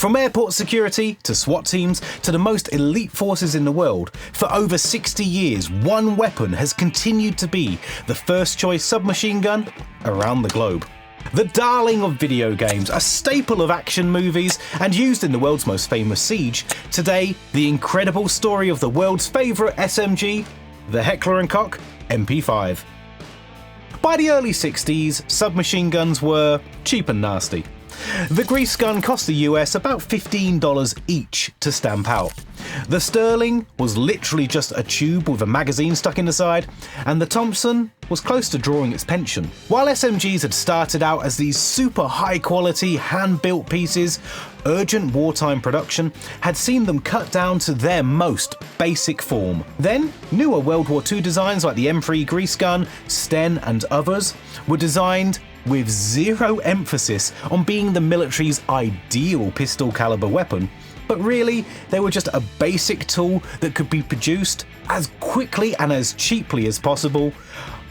From airport security to SWAT teams to the most elite forces in the world, for over 60 years, one weapon has continued to be the first choice submachine gun around the globe. The darling of video games, a staple of action movies, and used in the world's most famous siege, today the incredible story of the world's favourite SMG, the Heckler Koch MP5. By the early 60s, submachine guns were cheap and nasty. The grease gun cost the US about $15 each to stamp out. The Sterling was literally just a tube with a magazine stuck in the side, and the Thompson was close to drawing its pension. While SMGs had started out as these super high quality hand-built pieces, urgent wartime production had seen them cut down to their most basic form. Then, newer World War II designs like the M3 grease gun, Sten and others were designed with zero emphasis on being the military's ideal pistol caliber weapon, but really they were just a basic tool that could be produced as quickly and as cheaply as possible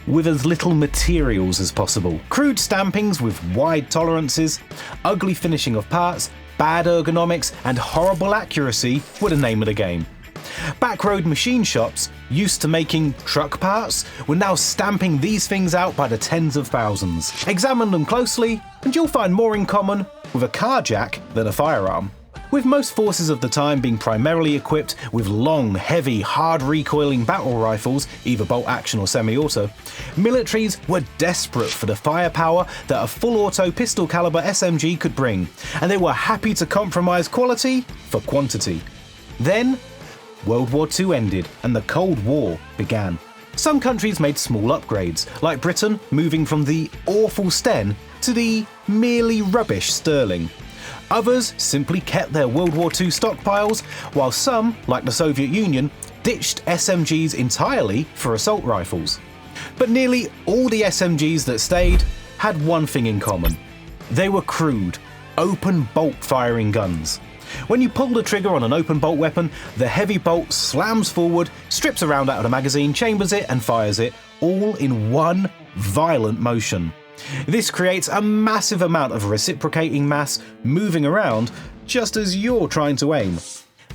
with as little materials as possible. Crude stampings with wide tolerances, ugly finishing of parts, bad ergonomics and horrible accuracy were the name of the game. Backroad machine shops, used to making truck parts, were now stamping these things out by the tens of thousands. Examine them closely and you'll find more in common with a car jack than a firearm. With most forces of the time being primarily equipped with long, heavy, hard recoiling battle rifles, either bolt action or semi-auto, militaries were desperate for the firepower that a full-auto pistol caliber SMG could bring, and they were happy to compromise quality for quantity. Then, World War II ended and the Cold War began. Some countries made small upgrades, like Britain moving from the awful Sten to the merely rubbish Sterling. Others simply kept their World War II stockpiles, while some, like the Soviet Union, ditched SMGs entirely for assault rifles. But nearly all the SMGs that stayed had one thing in common. They were crude, open bolt firing guns. When you pull the trigger on an open bolt weapon, the heavy bolt slams forward, strips a round out of the magazine, chambers it and fires it, all in one violent motion. This creates a massive amount of reciprocating mass moving around just as you're trying to aim.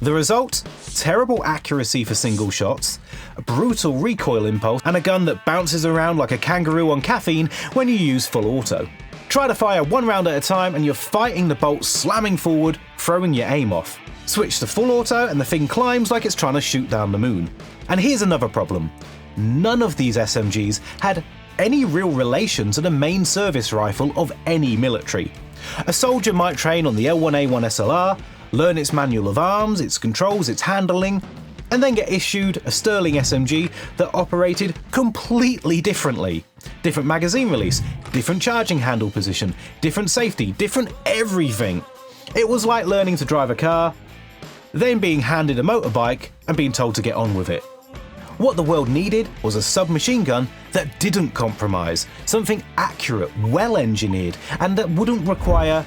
The result? Terrible accuracy for single shots, a brutal recoil impulse, and a gun that bounces around like a kangaroo on caffeine when you use full auto. Try to fire one round at a time and you're fighting the bolt slamming forward, throwing your aim off. Switch to full auto and the thing climbs like it's trying to shoot down the moon. And here's another problem. None of these SMGs had any real relation to the main service rifle of any military. A soldier might train on the L1A1 SLR, learn its manual of arms, its controls, its handling, and then get issued a Sterling SMG that operated completely differently. Different magazine release, different charging handle position, different safety, different everything. It was like learning to drive a car, then being handed a motorbike and being told to get on with it. What the world needed was a submachine gun that didn't compromise, something accurate, well-engineered, and that wouldn't require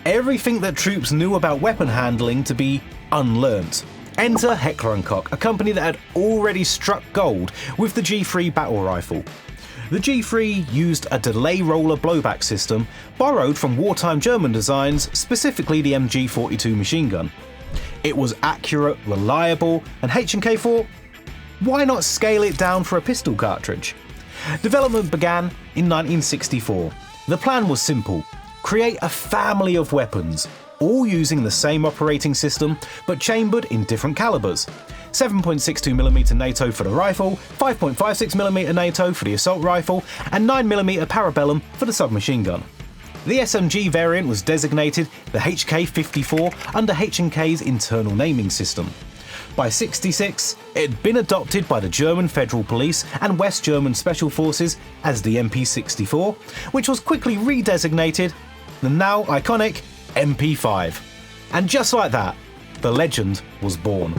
everything that troops knew about weapon handling to be unlearnt. Enter Heckler Koch, a company that had already struck gold with the G3 battle rifle. The G3 used a delay roller blowback system borrowed from wartime German designs, specifically the MG42 machine gun. It was accurate, reliable, and HK thought, why not scale it down for a pistol cartridge? Development began in 1964. The plan was simple: create a family of weapons, all using the same operating system but chambered in different calibers. 7.62mm NATO for the rifle, 5.56mm NATO for the assault rifle, and 9mm Parabellum for the submachine gun. The SMG variant was designated the HK MP5 under H&K's internal naming system. By '66, it had been adopted by the German Federal Police and West German Special Forces as the MP64, which was quickly redesignated the now iconic MP5. And just like that, the legend was born.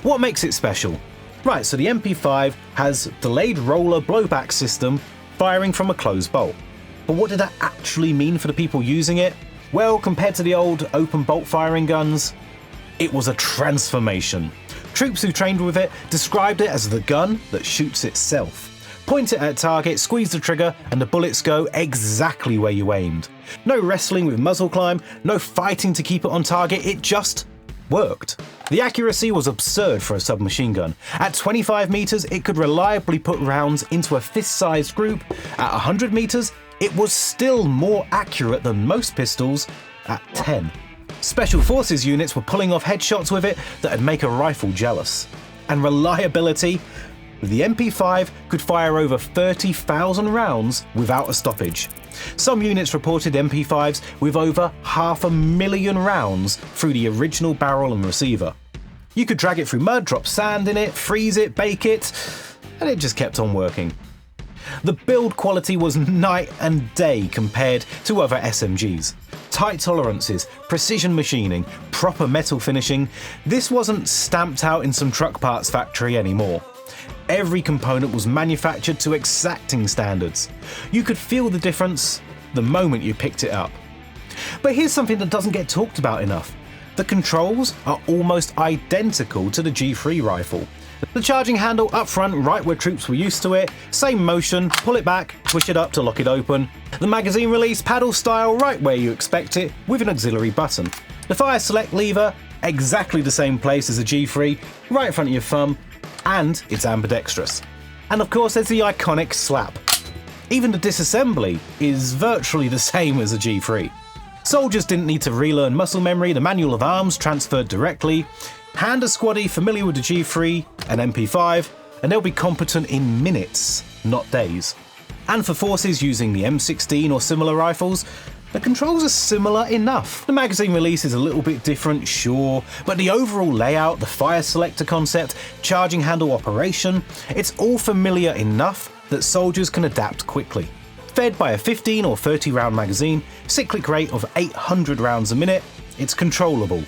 What makes it special? Right, so the MP5 has delayed roller blowback system firing from a closed bolt. But what did that actually mean for the people using it? Well, compared to the old open bolt firing guns, it was a transformation. Troops who trained with it described it as the gun that shoots itself. Point it at a target, squeeze the trigger, and the bullets go exactly where you aimed. No wrestling with muzzle climb, no fighting to keep it on target, it just worked. The accuracy was absurd for a submachine gun. At 25 meters, it could reliably put rounds into a fist-sized group. At 100 meters, it was still more accurate than most pistols at 10. Special Forces units were pulling off headshots with it that'd make a rifle jealous. And reliability, the MP5 could fire over 30,000 rounds without a stoppage. Some units reported MP5s with over 500,000 rounds through the original barrel and receiver. You could drag it through mud, drop sand in it, freeze it, bake it, and it just kept on working. The build quality was night and day compared to other SMGs. Tight tolerances, precision machining, proper metal finishing. This wasn't stamped out in some truck parts factory anymore. Every component was manufactured to exacting standards. You could feel the difference the moment you picked it up. But here's something that doesn't get talked about enough. The controls are almost identical to the G3 rifle. The charging handle up front, right where troops were used to it, same motion, pull it back, push it up to lock it open. The magazine release paddle style right where you expect it, with an auxiliary button. The fire select lever, exactly the same place as a G3, right in front of your thumb, and it's ambidextrous. And of course there's the iconic slap. Even the disassembly is virtually the same as a G3. Soldiers didn't need to relearn muscle memory, the manual of arms transferred directly. Hand a squaddie familiar with the G3 and MP5, and they'll be competent in minutes, not days. And for forces using the M16 or similar rifles, the controls are similar enough. The magazine release is a little bit different, sure, but the overall layout, the fire selector concept, charging handle operation, it's all familiar enough that soldiers can adapt quickly. Fed by a 15 or 30 round magazine, cyclic rate of 800 rounds a minute, it's controllable,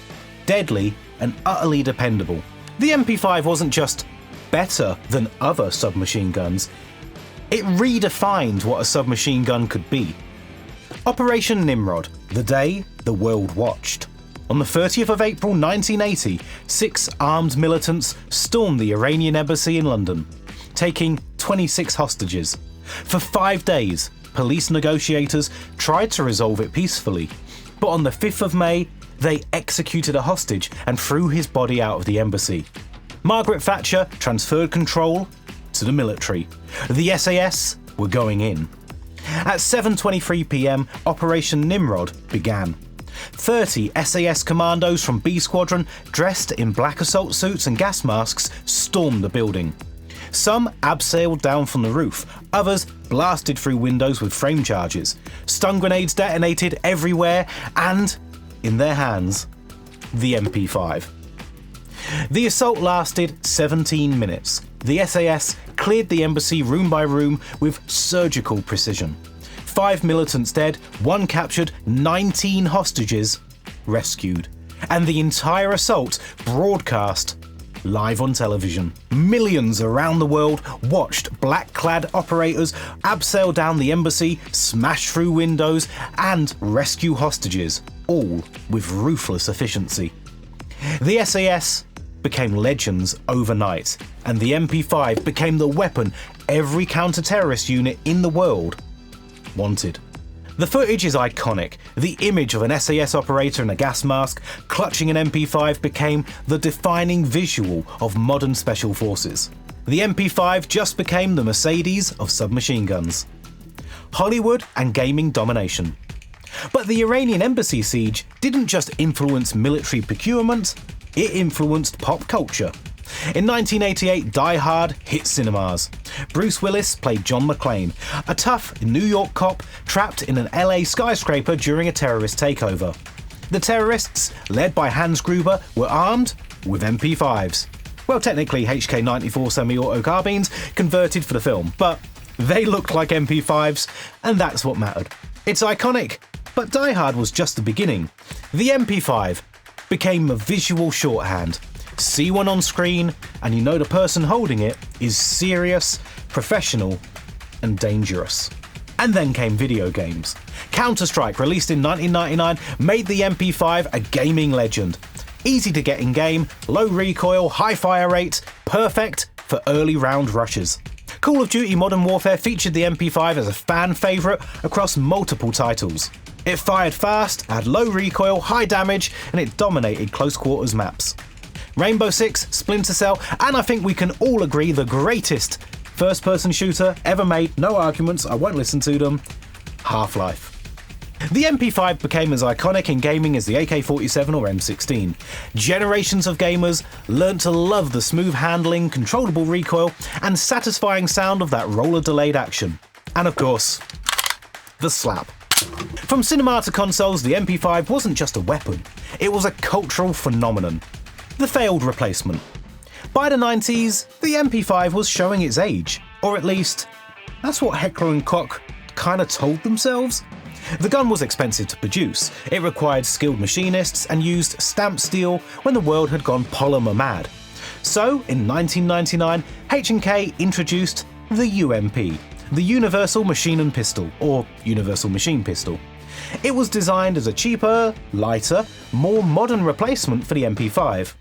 deadly, and utterly dependable. The MP5 wasn't just better than other submachine guns, it redefined what a submachine gun could be. Operation Nimrod, the day the world watched. On the 30th of April 1980, 6 armed militants stormed the Iranian Embassy in London, taking 26 hostages. For 5 days, police negotiators tried to resolve it peacefully, but on the 5th of May, they executed a hostage and threw his body out of the embassy. Margaret Thatcher transferred control to the military. The SAS were going in. At 7:23 p.m, Operation Nimrod began. 30 SAS commandos from B Squadron, dressed in black assault suits and gas masks, stormed the building. Some abseiled down from the roof, others blasted through windows with frame charges. Stun grenades detonated everywhere, and in their hands, the MP5. The assault lasted 17 minutes. The SAS cleared the embassy room by room with surgical precision. 5 militants dead, 1 captured, 19 hostages rescued. And the entire assault broadcast live on television. Millions around the world watched black-clad operators abseil down the embassy, smash through windows, and rescue hostages, all with ruthless efficiency. The SAS became legends overnight, and the MP5 became the weapon every counter-terrorist unit in the world wanted. The footage is iconic. The image of an SAS operator in a gas mask clutching an MP5 became the defining visual of modern special forces. The MP5 just became the Mercedes of submachine guns. Hollywood and gaming domination. But the Iranian Embassy siege didn't just influence military procurement, it influenced pop culture. In 1988, Die Hard hit cinemas. Bruce Willis played John McClane, a tough New York cop trapped in an LA skyscraper during a terrorist takeover. The terrorists, led by Hans Gruber, were armed with MP5s. Well, technically HK 94 semi-auto carbines converted for the film, but they looked like MP5s, and that's what mattered. It's iconic, but Die Hard was just the beginning. The MP5 became a visual shorthand. See one on screen, and you know the person holding it is serious, professional, and dangerous. And then came video games. Counter-Strike, released in 1999, made the MP5 a gaming legend. Easy to get in game, low recoil, high fire rate, perfect for early round rushes. Call of Duty Modern Warfare featured the MP5 as a fan favourite across multiple titles. It fired fast, had low recoil, high damage, and it dominated close quarters maps. Rainbow Six, Splinter Cell, and I think we can all agree the greatest first-person shooter ever made, no arguments, I won't listen to them, Half-Life. The MP5 became as iconic in gaming as the AK-47 or M16. Generations of gamers learnt to love the smooth handling, controllable recoil, and satisfying sound of that roller-delayed action. And of course, the slap. From cinema to consoles, the MP5 wasn't just a weapon, it was a cultural phenomenon. The failed replacement. By the 90s, the MP5 was showing its age, or at least, that's what Heckler Koch kinda told themselves. The gun was expensive to produce, it required skilled machinists and used stamped steel when the world had gone polymer mad. So, in 1999, H&K introduced the UMP, the Universal Machine and Pistol, or Universal Machine Pistol. It was designed as a cheaper, lighter, more modern replacement for the MP5.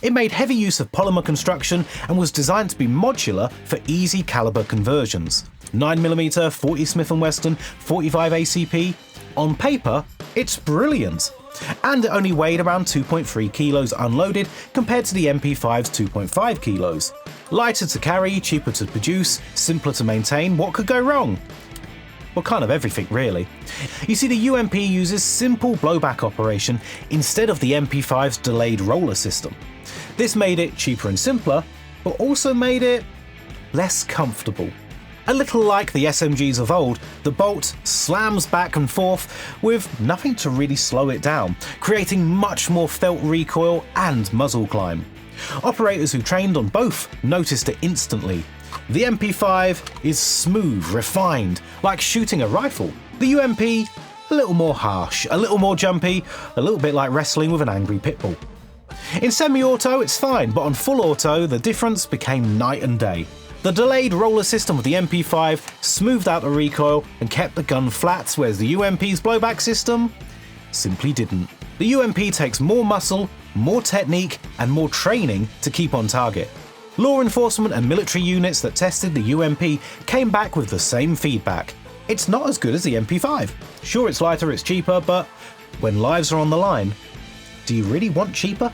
It made heavy use of polymer construction and was designed to be modular for easy caliber conversions. 9mm, 40 Smith & Wesson, 45 ACP. On paper, it's brilliant. And it only weighed around 2.3 kilos unloaded compared to the MP5's 2.5 kilos. Lighter to carry, cheaper to produce, simpler to maintain, what could go wrong? Well, kind of everything, really. You see, the UMP uses simple blowback operation instead of the MP5's delayed roller system. This made it cheaper and simpler, but also made it less comfortable. A little like the SMGs of old, the bolt slams back and forth with nothing to really slow it down, creating much more felt recoil and muzzle climb. Operators who trained on both noticed it instantly. The MP5 is smooth, refined, like shooting a rifle. The UMP, a little more harsh, a little more jumpy, a little bit like wrestling with an angry pit bull. In semi-auto it's fine, but on full auto the difference became night and day. The delayed roller system of the MP5 smoothed out the recoil and kept the gun flat, whereas the UMP's blowback system simply didn't. The UMP takes more muscle, more technique, and more training to keep on target. Law enforcement and military units that tested the UMP came back with the same feedback. It's not as good as the MP5. Sure, it's lighter, it's cheaper, but when lives are on the line, do you really want cheaper?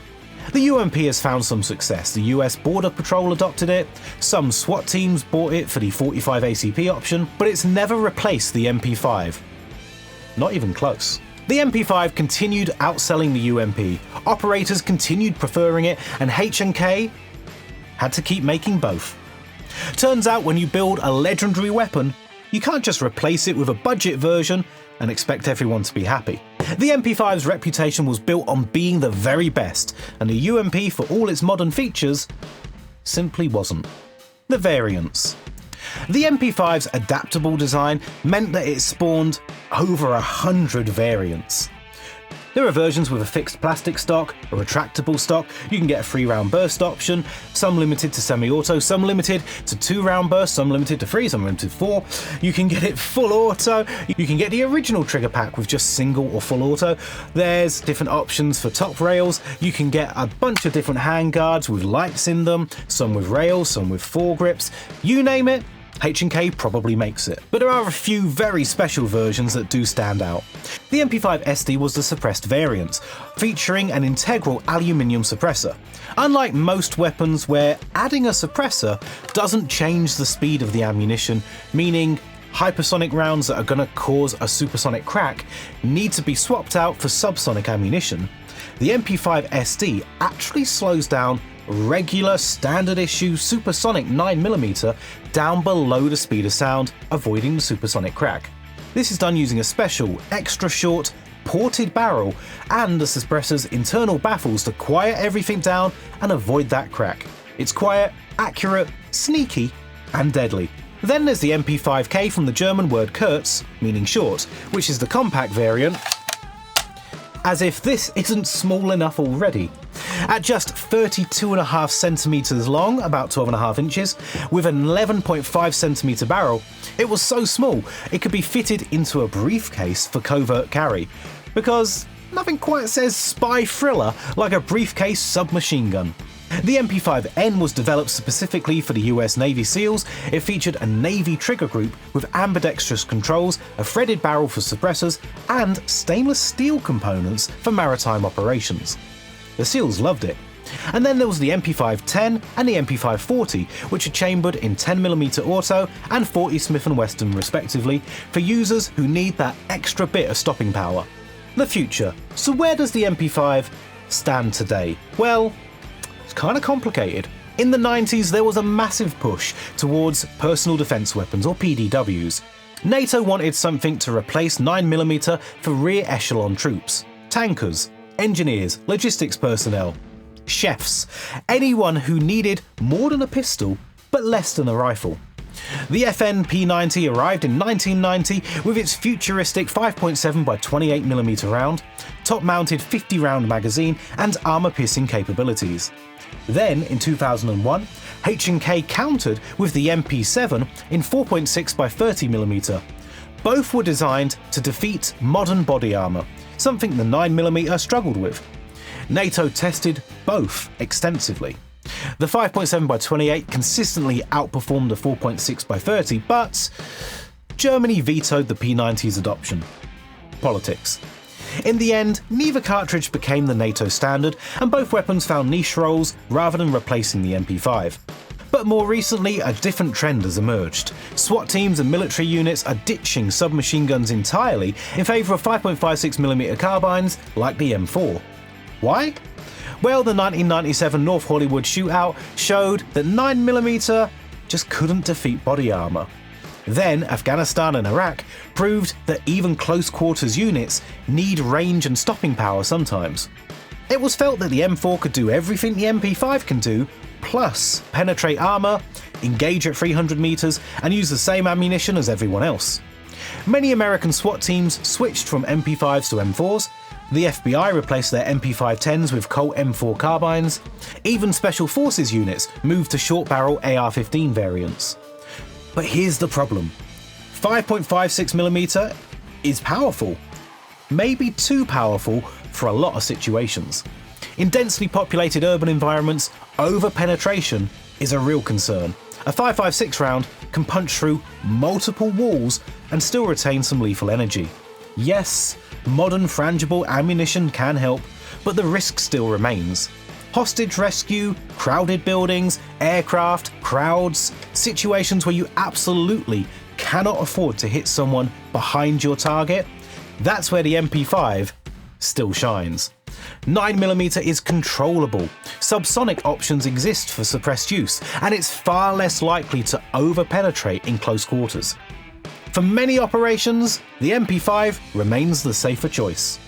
The UMP has found some success. The US Border Patrol adopted it, some SWAT teams bought it for the 45 ACP option, but it's never replaced the MP5. Not even close. The MP5 continued outselling the UMP, operators continued preferring it, and H&K had to keep making both. Turns out when you build a legendary weapon, you can't just replace it with a budget version and expect everyone to be happy. The MP5's reputation was built on being the very best, and the UMP, for all its modern features, simply wasn't. The variants. The MP5's adaptable design meant that it spawned over 100 variants. There are versions with a fixed plastic stock, a retractable stock, you can get a 3-round burst option, some limited to semi-auto, some limited to 2-round burst, some limited to 3, some limited to 4. You can get it full auto, you can get the original trigger pack with just single or full auto. There's different options for top rails, you can get a bunch of different handguards with lights in them, some with rails, some with foregrips, you name it. H&K probably makes it. But there are a few very special versions that do stand out. The MP5 SD was the suppressed variant, featuring an integral aluminium suppressor. Unlike most weapons where adding a suppressor doesn't change the speed of the ammunition, meaning hypersonic rounds that are going to cause a supersonic crack need to be swapped out for subsonic ammunition, the MP5 SD actually slows down regular standard issue supersonic 9mm down below the speed of sound, avoiding the supersonic crack. This is done using a special, extra short, ported barrel and the suppressor's internal baffles to quiet everything down and avoid that crack. It's quiet, accurate, sneaky, and deadly. Then there's the MP5K from the German word kurz, meaning short, which is the compact variant. As if this isn't small enough already. At just 32.5 centimeters long, about 12.5 inches, with an 11.5 centimeter barrel, it was so small it could be fitted into a briefcase for covert carry, because nothing quite says spy thriller like a briefcase submachine gun. The MP5N was developed specifically for the US Navy SEALs. It featured a Navy trigger group with ambidextrous controls, a threaded barrel for suppressors, and stainless steel components for maritime operations. The SEALs loved it. And then there was the MP510 and the MP540, which are chambered in 10mm auto and 40 Smith & Wesson respectively, for users who need that extra bit of stopping power. The future. So where does the MP5 stand today? Well, it's kind of complicated. In the 90s, there was a massive push towards personal defense weapons, or PDWs. NATO wanted something to replace 9mm for rear echelon troops, tankers, engineers, logistics personnel, chefs, anyone who needed more than a pistol but less than a rifle. The FN P90 arrived in 1990 with its futuristic 5.7 by 28mm round, top-mounted 50-round magazine and armour-piercing capabilities. Then, in 2001, H&K countered with the MP7 in 4.6 by 30mm. Both were designed to defeat modern body armour, something the 9mm struggled with. NATO tested both extensively. The 5.7 by 28 consistently outperformed the 4.6 by 30, but Germany vetoed the P90's adoption. Politics. In the end, neither cartridge became the NATO standard, and both weapons found niche roles rather than replacing the MP5. But more recently, a different trend has emerged. SWAT teams and military units are ditching submachine guns entirely in favour of 5.56mm carbines like the M4. Why? Well, the 1997 North Hollywood shootout showed that 9mm just couldn't defeat body armour. Then Afghanistan and Iraq proved that even close-quarters units need range and stopping power sometimes. It was felt that the M4 could do everything the MP5 can do, plus penetrate armour, engage at 300 metres, and use the same ammunition as everyone else. Many American SWAT teams switched from MP5s to M4s. The FBI replaced their MP510s with Colt M4 carbines. Even Special Forces units moved to short-barrel AR-15 variants. But here's the problem. 5.56mm is powerful. Maybe too powerful for a lot of situations. In densely populated urban environments, over-penetration is a real concern. A 5.56 round can punch through multiple walls and still retain some lethal energy. Yes, modern frangible ammunition can help, but the risk still remains. Hostage rescue, crowded buildings, aircraft, crowds, situations where you absolutely cannot afford to hit someone behind your target, that's where the MP5 still shines. 9mm is controllable, subsonic options exist for suppressed use, and it's far less likely to over-penetrate in close quarters. For many operations, the MP5 remains the safer choice.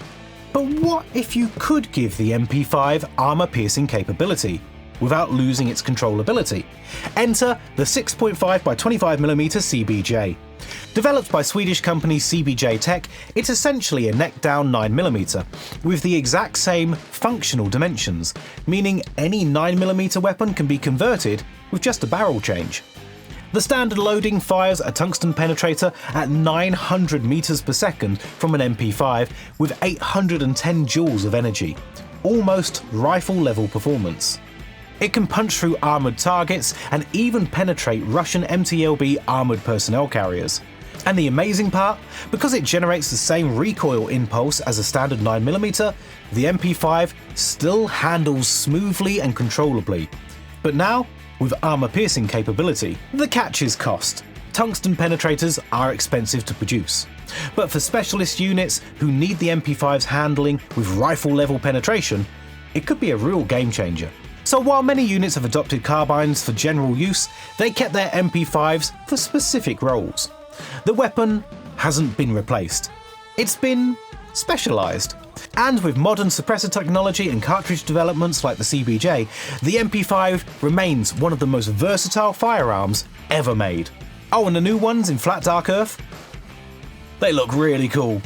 But what if you could give the MP5 armour-piercing capability without losing its controllability? Enter the 6.5 by 25mm CBJ. Developed by Swedish company CBJ Tech, it's essentially a neck-down 9mm, with the exact same functional dimensions, meaning any 9mm weapon can be converted with just a barrel change. The standard loading fires a tungsten penetrator at 900 meters per second from an MP5 with 810 joules of energy, almost rifle-level performance. It can punch through armoured targets and even penetrate Russian MTLB armoured personnel carriers. And the amazing part, because it generates the same recoil impulse as a standard 9mm, the MP5 still handles smoothly and controllably. But now, with armour-piercing capability. The catch is cost. Tungsten penetrators are expensive to produce. But for specialist units who need the MP5's handling with rifle-level penetration, it could be a real game changer. So while many units have adopted carbines for general use, they kept their MP5s for specific roles. The weapon hasn't been replaced. It's been specialised. And with modern suppressor technology and cartridge developments like the CBJ, the MP5 remains one of the most versatile firearms ever made. Oh, and the new ones in flat dark earth? They look really cool.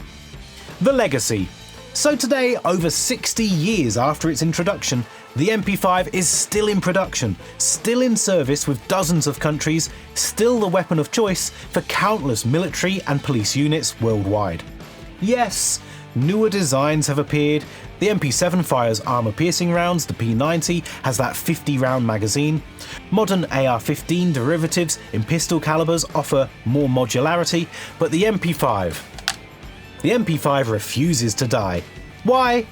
The legacy. So today, over 60 years after its introduction, the MP5 is still in production, still in service with dozens of countries, still the weapon of choice for countless military and police units worldwide. Yes, newer designs have appeared. The MP7 fires armor-piercing rounds, the P90 has that 50-round magazine. Modern AR-15 derivatives in pistol calibers offer more modularity, but the MP5 refuses to die. Why?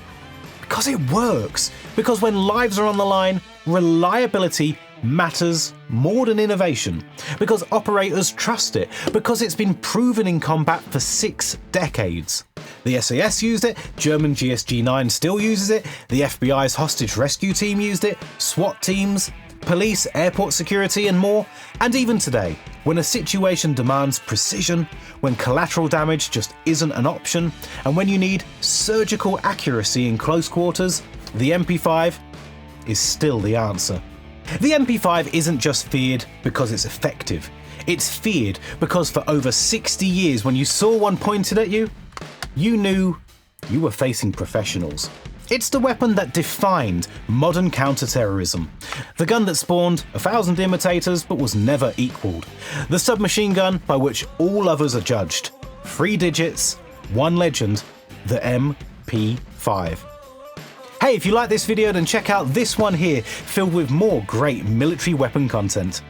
Because it works. Because when lives are on the line, reliability matters more than innovation. Because operators trust it. Because it's been proven in combat for 6 decades. The SAS used it, German GSG-9 still uses it, the FBI's hostage rescue team used it, SWAT teams, police, airport security and more. And even today, when a situation demands precision, when collateral damage just isn't an option, and when you need surgical accuracy in close quarters, the MP5 is still the answer. The MP5 isn't just feared because it's effective. It's feared because for over 60 years, when you saw one pointed at you, you knew you were facing professionals. It's the weapon that defined modern counter-terrorism. The gun that spawned 1,000 imitators but was never equalled. The submachine gun by which all others are judged. 3 digits, 1 legend, the MP5. Hey, if you like this video, then check out this one here, filled with more great military weapon content.